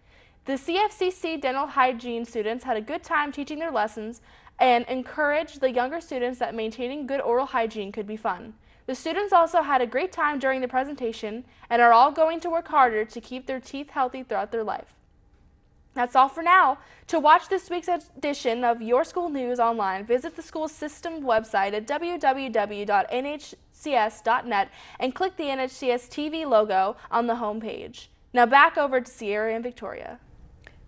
The CFCC dental hygiene students had a good time teaching their lessons and encouraged the younger students that maintaining good oral hygiene could be fun. The students also had a great time during the presentation and are all going to work harder to keep their teeth healthy throughout their life. That's all for now. To watch this week's edition of Your School News online, visit the school system website at www.nhcs.net and click the NHCS TV logo on the home page. Now back over to Sierra and Victoria.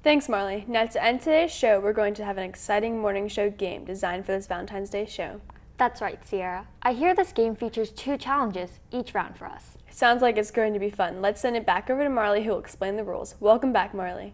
Thanks, Marley. Now to end today's show, we're going to have an exciting morning show game designed for this Valentine's Day show. That's right, Sierra. I hear this game features 2 challenges each round for us. Sounds like it's going to be fun. Let's send it back over to Marley, who will explain the rules. Welcome back, Marley.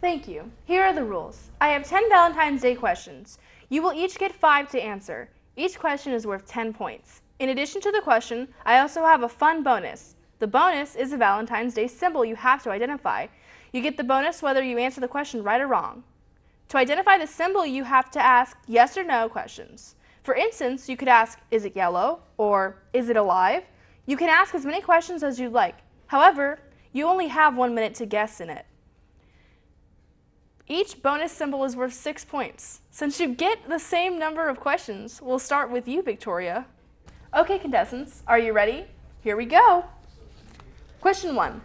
Thank you. Here are the rules. I have 10 Valentine's Day questions. You will each get 5 to answer. Each question is worth 10 points. In addition to the question, I also have a fun bonus. The bonus is a Valentine's Day symbol you have to identify. You get the bonus whether you answer the question right or wrong. To identify the symbol, you have to ask yes or no questions. For instance, you could ask, is it yellow? Or is it alive? You can ask as many questions as you'd like. However, You only have 1 minute to guess in it. Each bonus symbol is worth 6 points. Since you get the same number of questions, we'll start with you, Victoria. Okay, contestants, are you ready? Here we go. Question 1.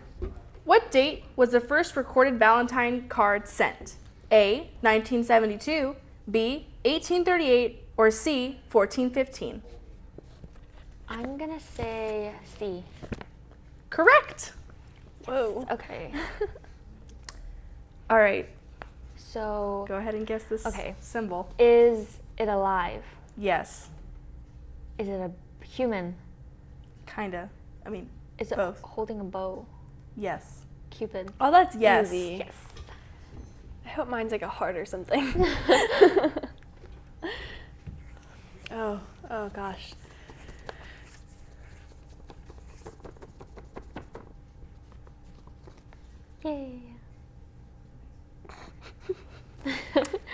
What date was the first recorded Valentine card sent? A, 1972, B, 1838, or C, 1415? I'm gonna say C. Correct. Whoa. Okay. All right. So go ahead and guess this symbol. Is it alive? Yes. Is it a human? Kinda. I mean, is it both. Holding a bow? Yes. Cupid. Oh, that's yes. easy. Yes. I hope mine's like a heart or something. Oh gosh. Yay.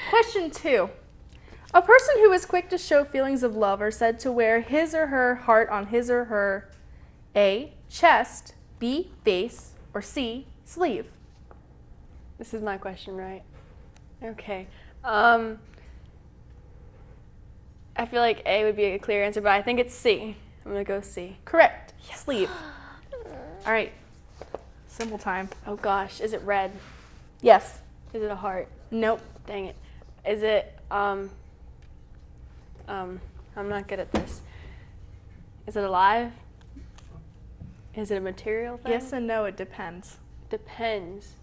Question 2. A person who is quick to show feelings of love are said to wear his or her heart on his or her A, chest, B, face, or C, sleeve. This is my question, right? Okay. I feel like A would be a clear answer, but I think it's C. I'm gonna go C. Correct. Yes. Sleeve. All right. Symbol time. Oh gosh, is it red? Yes. Is it a heart? Nope. Dang it. Is it, I'm not good at this. Is it alive? Is it a material thing? Yes and no, it depends. Depends.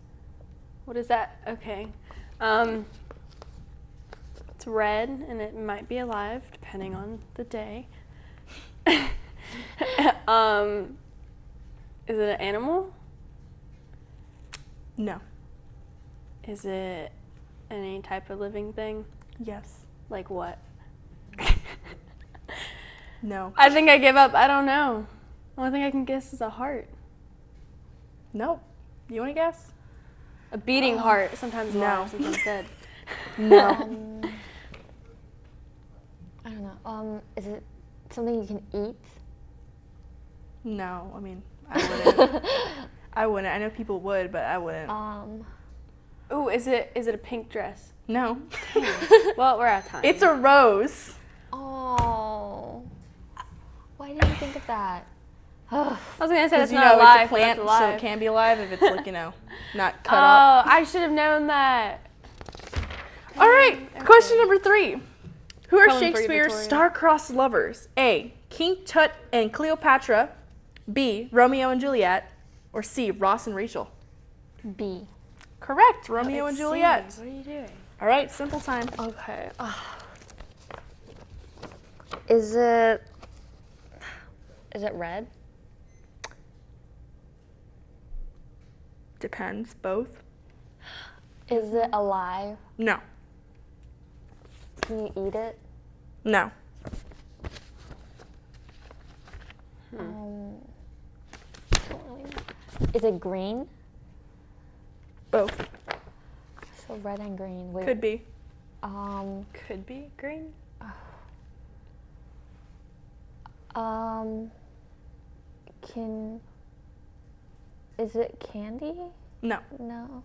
What is that? Okay. It's red and it might be alive depending on the day. Is it an animal? No. Is it any type of living thing? Yes. Like what? No. I think I give up. I don't know. The only thing I can guess is a heart. Nope. You want to guess? A beating heart. Sometimes alive, sometimes dead. No. I don't know. Is it something you can eat? No. I mean, I wouldn't. I wouldn't. I know people would, but I wouldn't. Ooh, is it a pink dress? No. Well, we're out of time. It's a rose. Oh. Why didn't you think of that? I was gonna say that's you not know, alive. it's a plant, but that's alive. so it can be alive if it's like, not cut up. Oh, I should have known that. All right, question number 3. Who are Coming for you, Shakespeare's Victoria. star-crossed lovers? A, King Tut and Cleopatra, B, Romeo and Juliet, or C, Ross and Rachel? B. Correct, Romeo and Juliet. What are you doing? All right, simple time. Okay. Is it red? Depends, both. Is it alive? No. Can you eat it? No. Is it green? Both. So red and green. Wait. Could be. Could be green. Is it candy? No. No.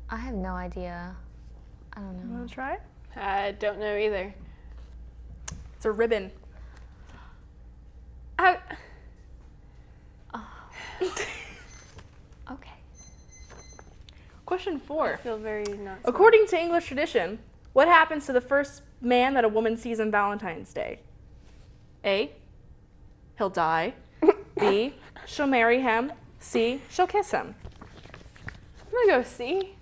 I have no idea. I don't know. You want to try? I don't know either. It's a ribbon. Okay. Question 4. I feel very not smart. According to English tradition, what happens to the first man that a woman sees on Valentine's Day? A, he'll die. B, she'll marry him. C, she'll kiss him. I'm gonna go C.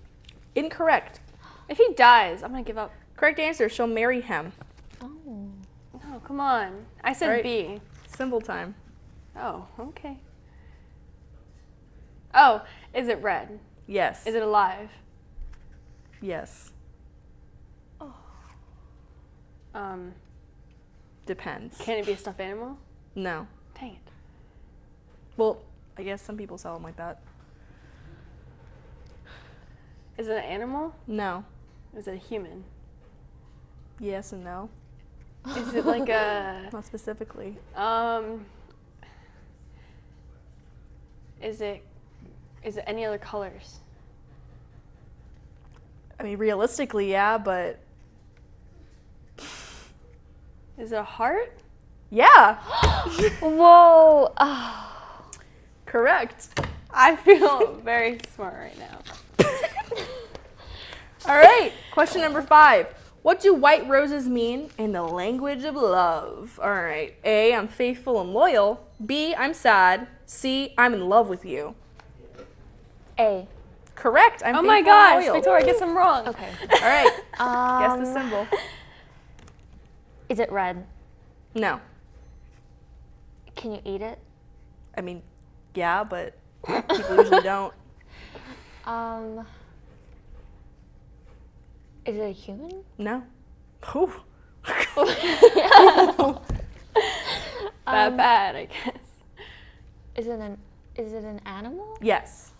Incorrect. If he dies, I'm gonna give up. Correct answer, she'll marry him. Oh. No, come on. I said Right. B. Symbol time. Oh, okay. Oh, is it red? Yes. Is it alive? Yes. Depends. Can it be a stuffed animal? No. Dang it. Well, I guess some people sell them like that. Is it an animal? No. Is it a human? Yes and no. Is it like a... Not specifically. Is it any other colors? I mean, realistically, yeah, but... Is it a heart? Yeah. Whoa. Oh. Correct. I feel very smart right now. All right, question number 5. What do white roses mean in the language of love? All right, A, I'm faithful and loyal. B, I'm sad. C, I'm in love with you. A. Correct. I'm oh faithful my gosh, and loyal. Victoria gets them wrong. Okay. All right. Guess the symbol. Is it red? No. Can you eat it? I mean, yeah, but people usually don't. Is it a human? No. Whew. Bad, I guess. Is it an animal? Yes.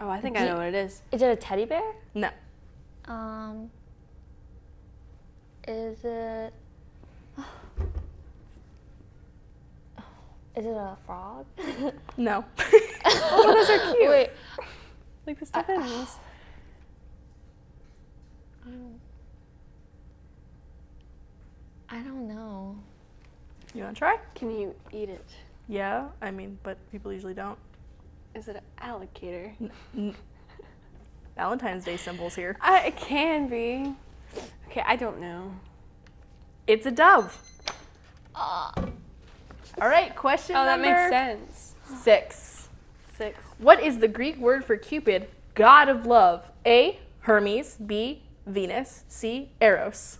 Oh, I think I know what it is. Is it a teddy bear? No. Is it a frog? No. Oh, those are cute. Wait. Like the stuffed animals. I don't know. You want to try? Can you eat it? Yeah, I mean, but people usually don't. Is it an alligator? Valentine's Day symbols here. It can be. Okay, I don't know. It's a dove. All right, question that number makes sense. 6. What is the Greek word for Cupid, god of love? A, Hermes. B, Venus. C, Eros.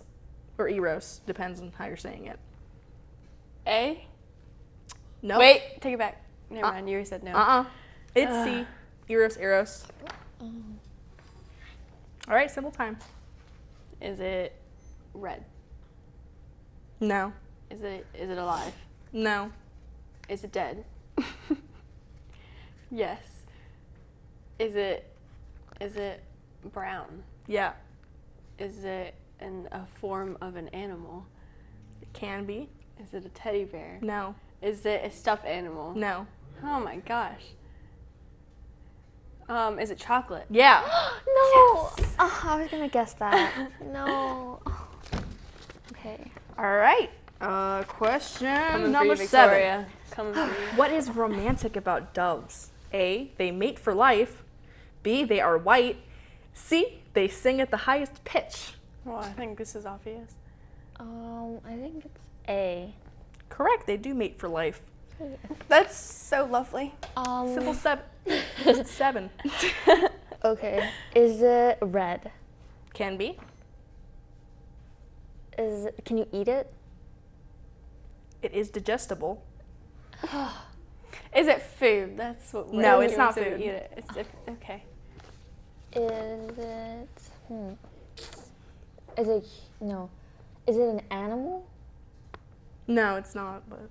Or Eros, depends on how you're saying it. A? No. Wait, take it back. Never mind, you already said no. It's C, Eros. All right, symbol time. Is it red? No. Is it alive? No. Is it dead? Yes. Is it brown? Yeah. Is it in a form of an animal? It can be. Is it a teddy bear? No. Is it a stuffed animal? No. Oh my gosh. Is it chocolate? Yeah. No. Yes. Oh, I was gonna guess that. No. Okay. All right. Question Coming number for you, 7. Victoria. Coming for you. What is romantic about doves? A, they mate for life. B, they are white. C, they sing at the highest pitch. Well, I think this is obvious. I think it's A. Correct, they do mate for life. That's so lovely. Symbol 7. 7. Okay. Is it red? Can be. Can you eat it? It is digestible. Is it food? That's what. No, it's not food. food. Eat it. Okay. Is it an animal? No, it's not, but.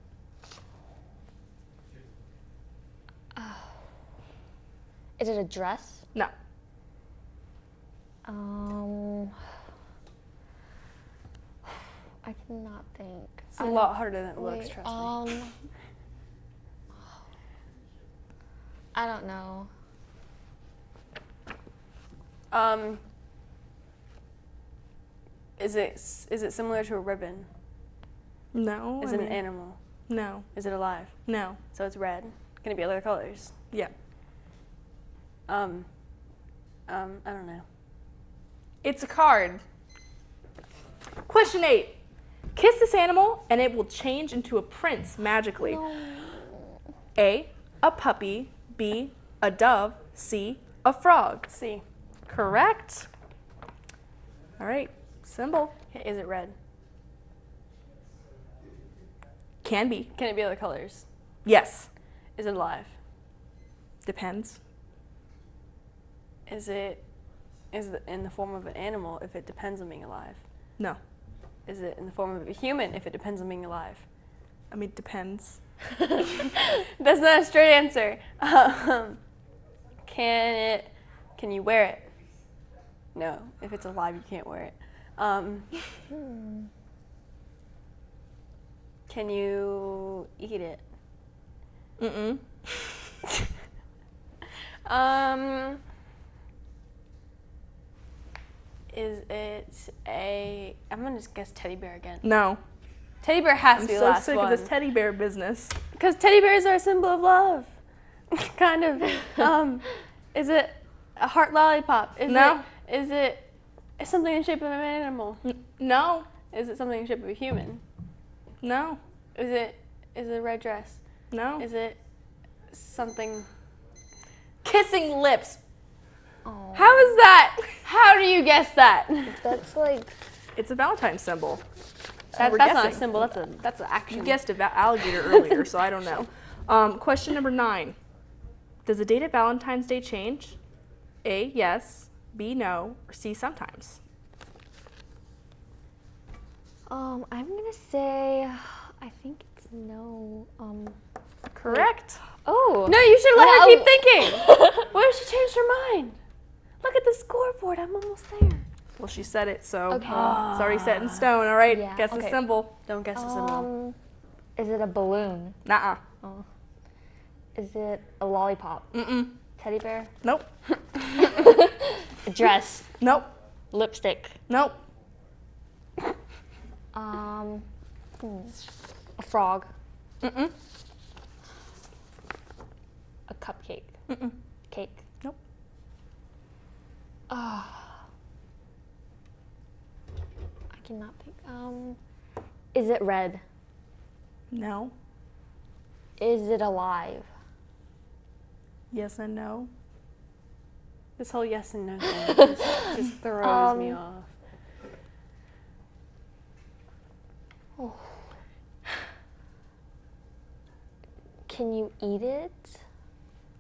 Is it a dress? No. I cannot think. It's a lot harder than it looks, trust me. I don't know. Is it similar to a ribbon? No. Is it an animal? No. Is it alive? No. So it's red. Can it be other colors? Yeah. I don't know. It's a card. Question 8. Kiss this animal and it will change into a prince magically. No. A, a puppy. B, a dove. C, a frog. C. Correct. All right, symbol. Is it red? Can be. Can it be other colors? Yes. Is it alive? Depends. Is it in the form of an animal if it depends on being alive? No. Is it in the form of a human if it depends on being alive? I mean, depends. That's not a straight answer. Can you wear it? No. If it's alive, you can't wear it. Can you eat it? Mm-mm. Is it a? I'm gonna just guess teddy bear again. No. Teddy bear has to be the last I'm so sick one. of this teddy bear business. Because teddy bears are a symbol of love. Kind of. Is it a heart lollipop? No. Is it something in the shape of an animal? No. Is it something in the shape of a human? No. Is it a red dress? No. Is it something? Kissing lips. Oh. How is that? How do you guess that? That's like... It's a Valentine's symbol. That's not a symbol. That's an action. You guessed about alligator earlier, so I don't know. Question number 9. Does the date of Valentine's Day change? A, yes. B, no. Or C, sometimes. I'm gonna say, I think it's no. Correct. Oh. No, you should let her keep thinking. What if she changed her mind? Look at the scoreboard. I'm almost there. Well, she said it, so Okay. it's already set in stone. All right, Yeah, guess the okay. symbol. Don't guess the symbol. Is it a balloon? Nuh-uh. Oh. Is it a lollipop? Mm-mm. Teddy bear? Nope. A dress? Nope. Lipstick? Nope. A frog? Mm-mm. A cupcake? Mm-mm. Cake? Nope. I cannot think. Is it red? No. Is it alive? Yes and no. This whole yes and no thing just throws me off. Oh. Can you eat it?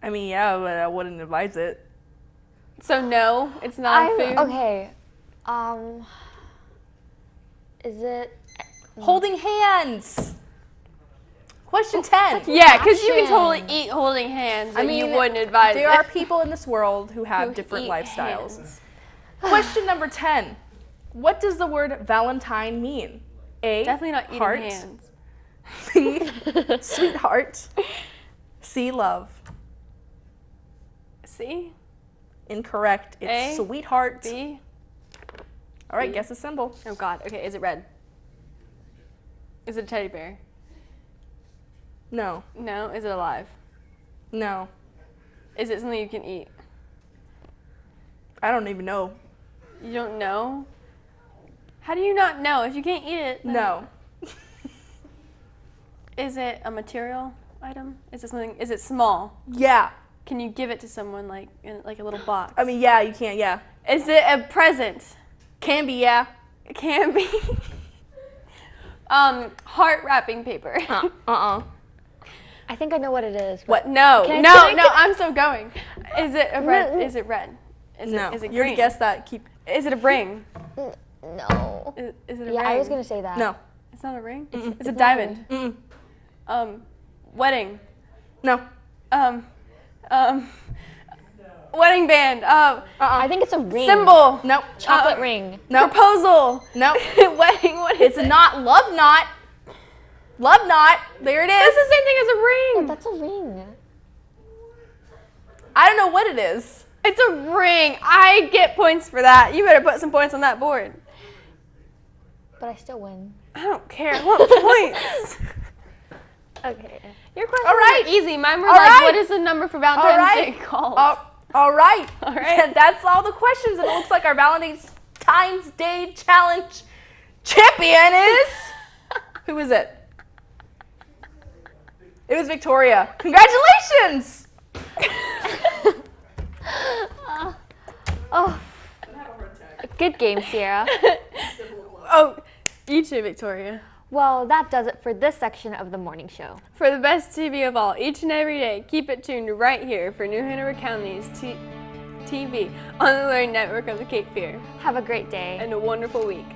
I mean, yeah, but I wouldn't advise it. So no, it's not food. Okay. Is it Holding hands. Question 10. Yeah, because you can totally eat holding hands, but you wouldn't advise there it. are people in this world who have different eat lifestyles. hands. Question number 10. What does the word Valentine mean? A, Definitely not eating heart. hands. B, sweetheart. C, love. C? Incorrect. It's A, sweetheart. B? All right, B. guess a symbol. Oh God. Okay, is it red? Is it a teddy bear? No. No. Is it alive? No. Is it something you can eat? I don't even know. You don't know? How do you not know? If you can't eat it, then- No. Is it a material item? Is it something? Is it small? Yeah. Can you give it to someone like in like a little box? I mean, yeah, you can, yeah. Is it a present? Can be, yeah. It can be. Heart wrapping paper. I think I know what it is. What? No, Can I no, think? no. I'm still going. Is it a red? Is it red? Is No. It, is it You already green? guessed that. Keep. Is it a ring? No. Is it a Yeah, ring? I was gonna say that. No. It's not a ring. Mm-mm. It's a diamond. Mm-mm. Wedding. No. Wedding band. I think it's a ring. Symbol. Nope. Chocolate ring. No. Proposal. No. Wedding. What is It's it? not love knot. Love knot. There it That's is. the same thing as a ring. That's a ring. I don't know what it is. It's a ring. I get points for that. You better put some points on that board. But I still win. I don't care. I want points. Okay. Your questions All right. were easy. Mine were All like, right. what is the number for Valentine's Day calls? All right. All right. That's all the questions. And it looks like our Valentine's Day challenge champion is. Who is it? It was Victoria. Congratulations. Good game, Sierra. Oh, you too, Victoria. Well, that does it for this section of the morning show. For the best TV of all, each and every day, keep it tuned right here for New Hanover County's TV on the Learning Network of the Cape Fear. Have a great day. And a wonderful week.